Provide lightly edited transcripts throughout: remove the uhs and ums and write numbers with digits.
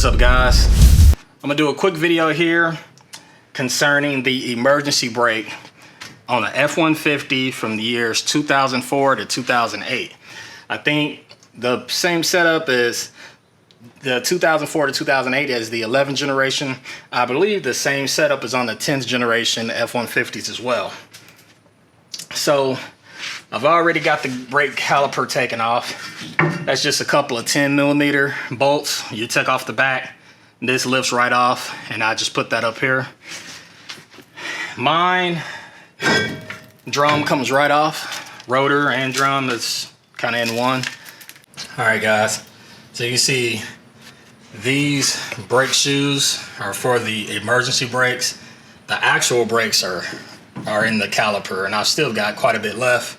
What's up, guys? I'm gonna do a quick video here concerning the emergency brake on the F-150 from the years 2004 to 2008. I think the same setup as the 2004 to 2008 as the 11th generation. I believe the same setup is on the 10th generation F-150s as well. So I've already got the brake caliper taken off. That's just a couple of 10mm bolts. You take off the back, this lifts right off, and I just put that up here. Mine drum comes right off. Rotor and drum is kind of in one. All right, guys, so you can see these brake shoes are for the emergency brakes. The actual brakes are in the caliper, and I've still got quite a bit left.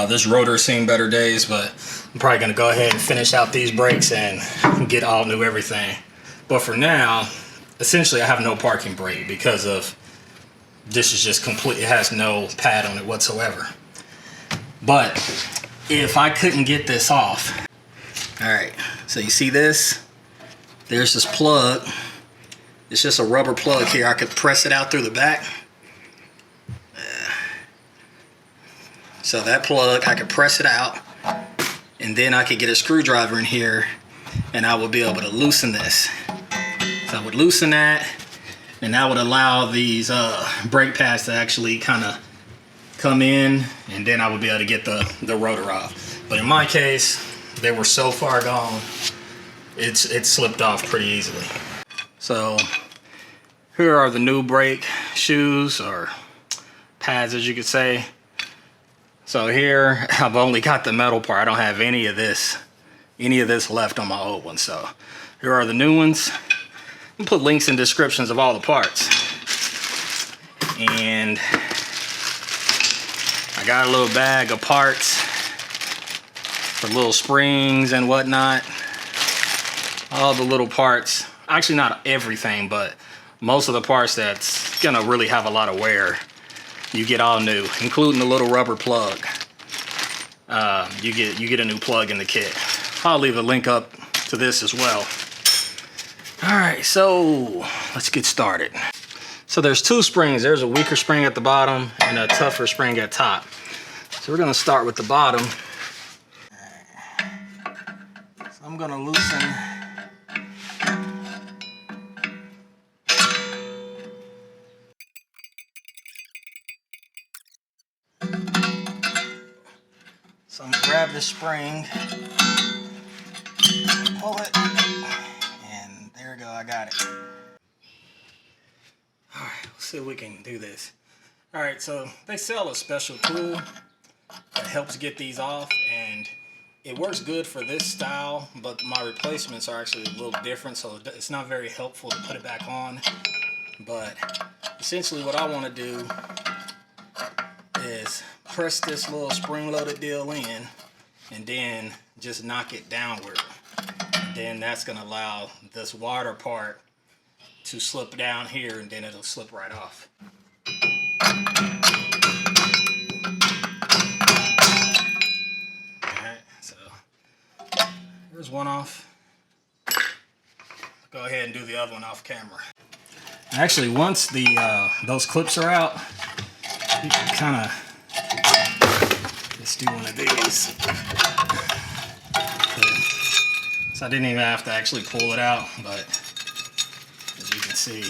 This rotor's seen better days, but I'm probably gonna go ahead and finish out these brakes and get all new everything. But for now, essentially I have no parking brake because of this is just complete, it has no pad on it whatsoever. But if I couldn't get this off, all right, so you see this? There's this plug. It's just a rubber plug here. I could press it out through the back. So that plug, I could press it out, and then I could get a screwdriver in here, and I would be able to loosen this. So I would loosen that, and that would allow these brake pads to actually kind of come in, and then I would be able to get the rotor off. But in my case, they were so far gone, it slipped off pretty easily. So here are the new brake shoes, or pads as you could say. So here I've only got the metal part. I don't have any of this left on my old one. So here are the new ones. I'll put links in descriptions of all the parts. And I got a little bag of parts for little springs and whatnot. All the little parts. Actually not everything, but most of the parts that's gonna really have a lot of wear. You get all new, including the little rubber plug. You get a new plug in the kit. I'll leave a link up to this as well. All right, so let's get started. So there's two springs. There's a weaker spring at the bottom and a tougher spring at top. So we're gonna start with the bottom. So I'm gonna loosen So I'm gonna grab this spring, pull it, and there we go, I got it. All right, let's see if we can do this. All right, so they sell a special tool that helps get these off, and it works good for this style, but my replacements are actually a little different, so it's not very helpful to put it back on. But essentially what I wanna do is press this little spring-loaded deal in, and then just knock it downward. And then that's gonna allow this water part to slip down here, and then it'll slip right off. Alright, so here's one off. Go ahead and do the other one off camera. Actually, once those clips are out, you can kind of let's do one of these. So I didn't even have to actually pull it out, but as you can see,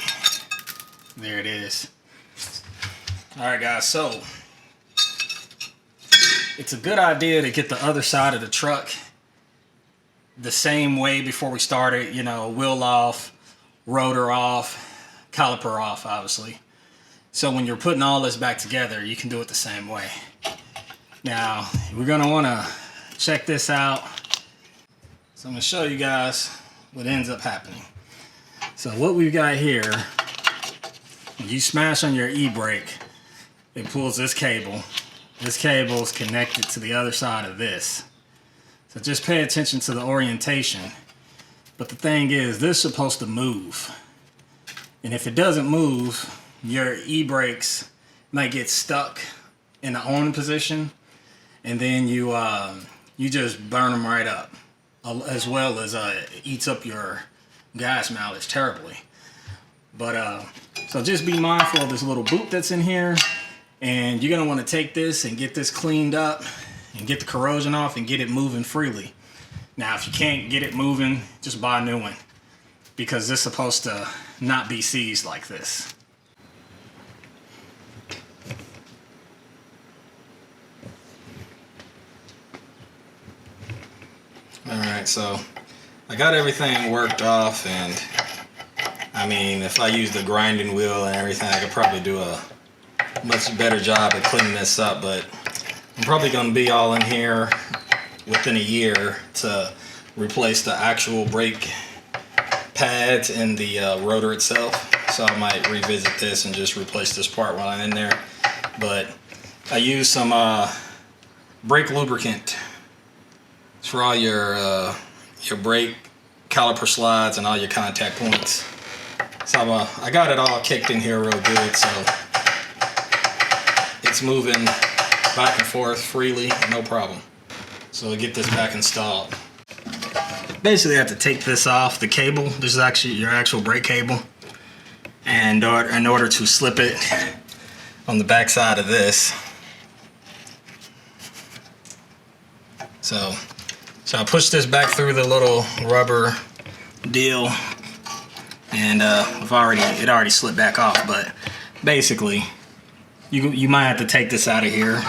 there it is. All right, guys, so it's a good idea to get the other side of the truck the same way before we start it. You know, wheel off, rotor off, caliper off, obviously. So when you're putting all this back together, you can do it the same way. Now, we're gonna wanna check this out. So I'm gonna show you guys what ends up happening. So what we've got here, when you smash on your e-brake, it pulls this cable. This cable is connected to the other side of this. So just pay attention to the orientation. But the thing is, this is supposed to move. And if it doesn't move, your e-brakes might get stuck in the on position, and then you just burn them right up, as well as eats up your gas mileage terribly. But so just be mindful of this little boot that's in here, and you're gonna want to take this and get this cleaned up and get the corrosion off and get it moving freely. Now, if you can't get it moving, just buy a new one, because this is supposed to not be seized like this. Alright, so I got everything worked off, and I mean, if I use the grinding wheel and everything, I could probably do a much better job at cleaning this up, but I'm probably going to be all in here within a year to replace the actual brake pads and the rotor itself. So I might revisit this and just replace this part while I'm in there. But I use some brake lubricant. It's for all your brake caliper slides and all your contact points. So I got it all kicked in here real good, so it's moving back and forth freely, no problem. So we'll get this back installed. Basically, you have to take this off the cable. This is actually your actual brake cable, and in order to slip it on the back side of this. So I push this back through the little rubber deal, and it already slipped back off. But basically, you might have to take this out of here.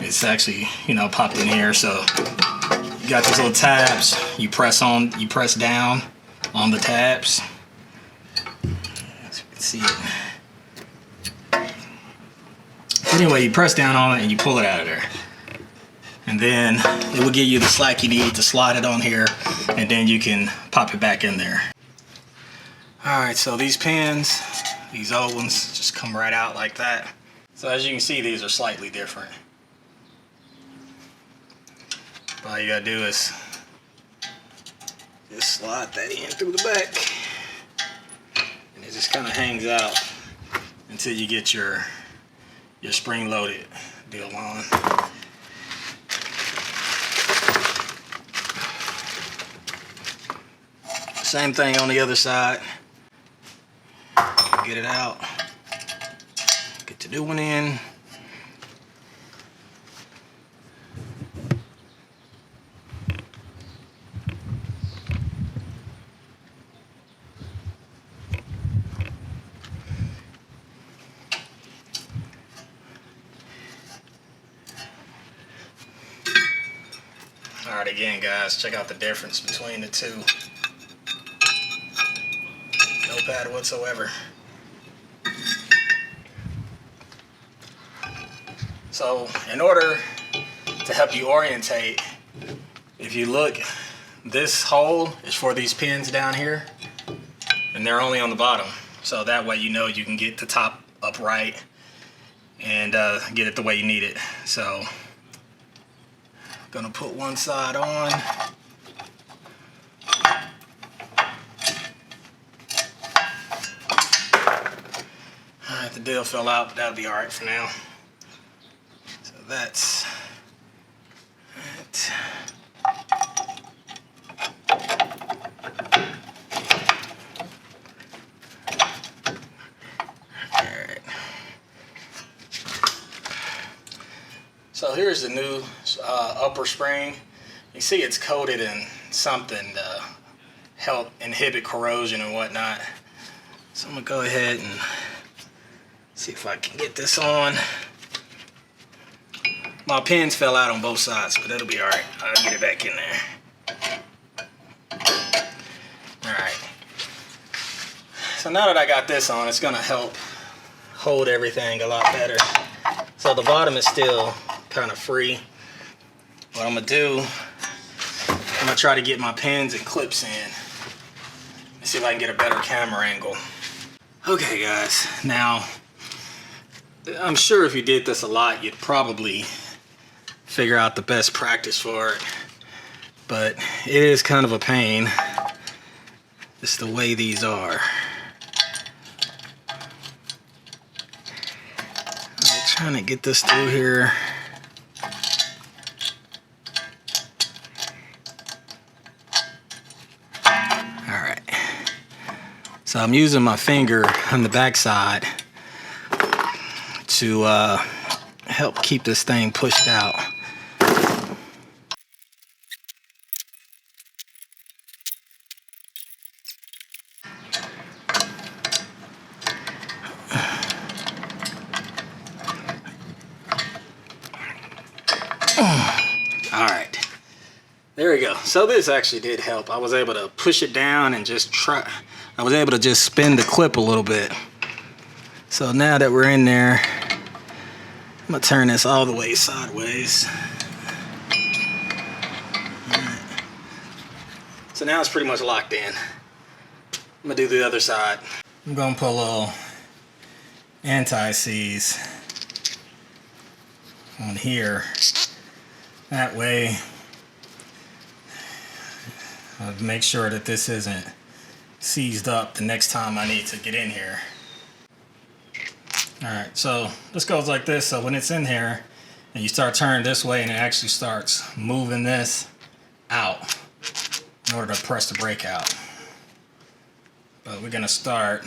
It's actually, popped in here. So you got these little tabs. You press down on the tabs. As you can see it. Anyway, you press down on it and you pull it out of there. And then it will give you the slack you need to slide it on here, and then you can pop it back in there. Alright, so these pins, these old ones, just come right out like that. So as you can see, these are slightly different. All you gotta do is just slide that in through the back, and it just kind of hangs out until you get your spring-loaded deal on. Same thing on the other side. Get it out. Get the new one in. Alright, again guys, check out the difference between the two. No pad whatsoever. So in order to help you orientate, if you look, this hole is for these pins down here, and they're only on the bottom. So that way you can get the top upright and get it the way you need it. So gonna put one side on. Alright, the deal fell out, but that'll be alright for now. So that's it. Alright. So here's the new upper spring. You see it's coated in something to help inhibit corrosion and whatnot. So I'm gonna go ahead and see if I can get this on. My pins fell out on both sides, but it'll be all right. I'll get it back in there. All right. So now that I got this on, it's gonna help hold everything a lot better. So the bottom is still kind of free. What I'm gonna do, I'm gonna try to get my pins and clips in. Let's see if I can get a better camera angle. Okay guys, now I'm sure if you did this a lot, you'd probably figure out the best practice for it, but it is kind of a pain. It's the way these are. I'm trying to get this through here. All right. So I'm using my finger on the back side to help keep this thing pushed out. All right, there we go. So this actually did help. I was able to push it down and just try. I was able to just spin the clip a little bit. So now that we're in there, I'm gonna turn this all the way sideways. Right. So now it's pretty much locked in. I'm gonna do the other side. I'm gonna put a little anti-seize on here. That way, I'll make sure that this isn't seized up the next time I need to get in here. Alright, so this goes like this. So when it's in here and you start turning this way and it actually starts moving this out in order to press the brake out. But we're gonna start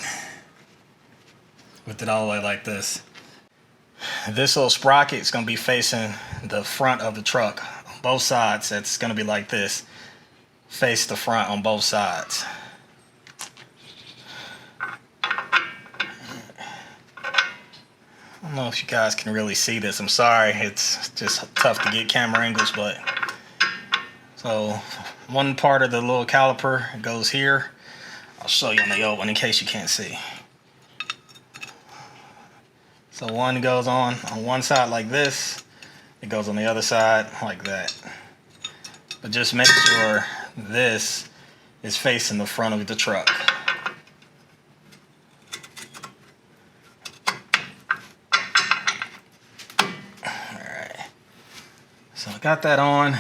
with it all the way like this. This little sprocket is gonna be facing the front of the truck on both sides. It's gonna be like this. Face the front on both sides. I don't know if you guys can really see this. I'm sorry, it's just tough to get camera angles, but so one part of the little caliper goes here. I'll show you on the old one in case you can't see. So one goes on one side like this, it goes on the other side like that. But just make sure this is facing the front of the truck. So I got that on.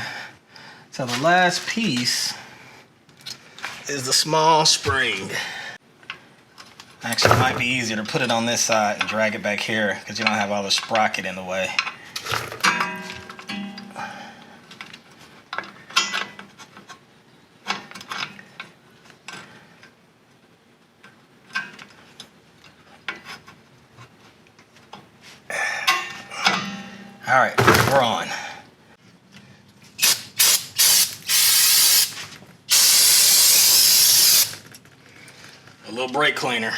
So the last piece is the small spring. Actually, it might be easier to put it on this side and drag it back here because you don't have all the sprocket in the way. All right, we're on. A little brake cleaner.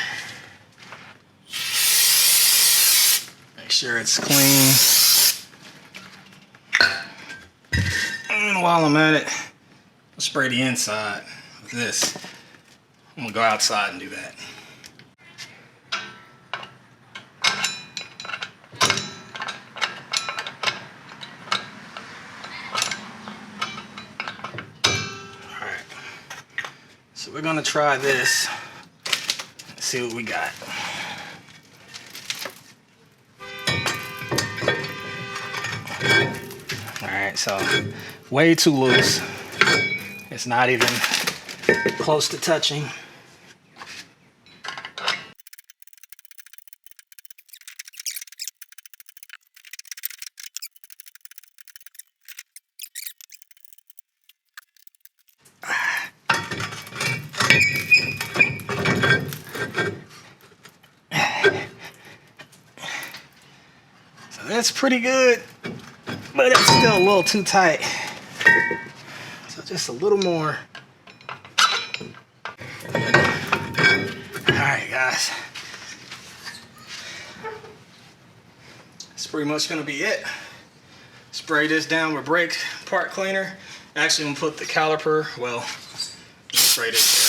Make sure it's clean. And while I'm at it, I'll spray the inside with this. I'm gonna go outside and do that. Alright. So we're gonna try this. See what we got. Alright, so way too loose. It's not even close to touching. That's pretty good, but it's still a little too tight. So just a little more. Alright guys. That's pretty much gonna be it. Spray this down with brake part cleaner. Actually, I'm gonna put the caliper, well, spray this.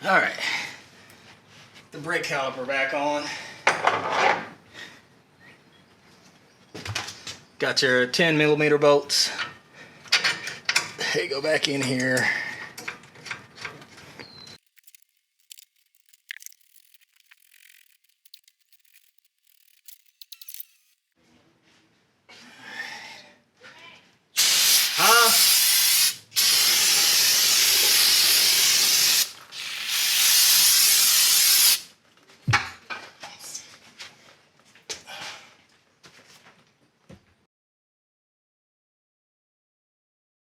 All right, the brake caliper back on. Got your 10mm bolts. Okay, go back in here.